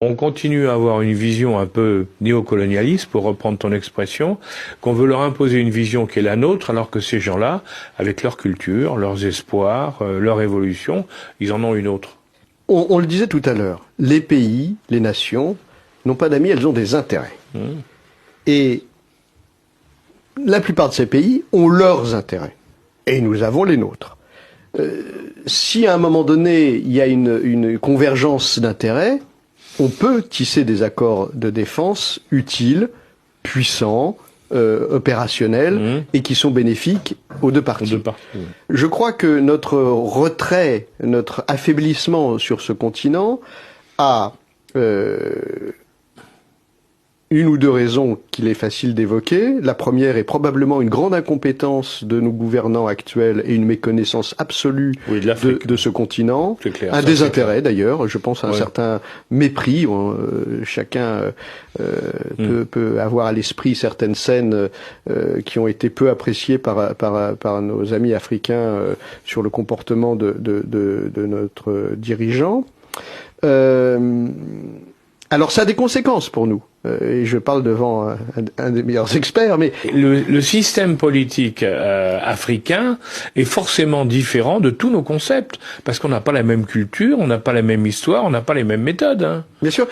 On continue à avoir une vision un peu néocolonialiste, pour reprendre ton expression, qu'on veut leur imposer une vision qui est la nôtre, alors que ces gens-là, avec leur culture, leurs espoirs, leur évolution, ils en ont une autre. On le disait tout à l'heure, les pays, les nations, n'ont pas d'amis, elles ont des intérêts. Et la plupart de ces pays ont leurs intérêts. Et nous avons les nôtres. Si à un moment donné, il y a une convergence d'intérêts, on peut tisser des accords de défense utiles, puissants, opérationnels, et qui sont bénéfiques aux deux parties. Je crois que notre retrait, notre affaiblissement sur ce continent a une ou deux raisons qu'il est facile d'évoquer. La première est probablement une grande incompétence de nos gouvernants actuels et une méconnaissance absolue de ce continent. Clair, un désintérêt d'ailleurs, je pense à un certain mépris. Chacun peut avoir à l'esprit certaines scènes qui ont été peu appréciées par nos amis africains sur le comportement de notre dirigeant. Alors ça a des conséquences pour nous. Et je parle devant un des meilleurs experts, mais le système politique africain est forcément différent de tous nos concepts, parce qu'on n'a pas la même culture, on n'a pas la même histoire, on n'a pas les mêmes méthodes. Bien sûr.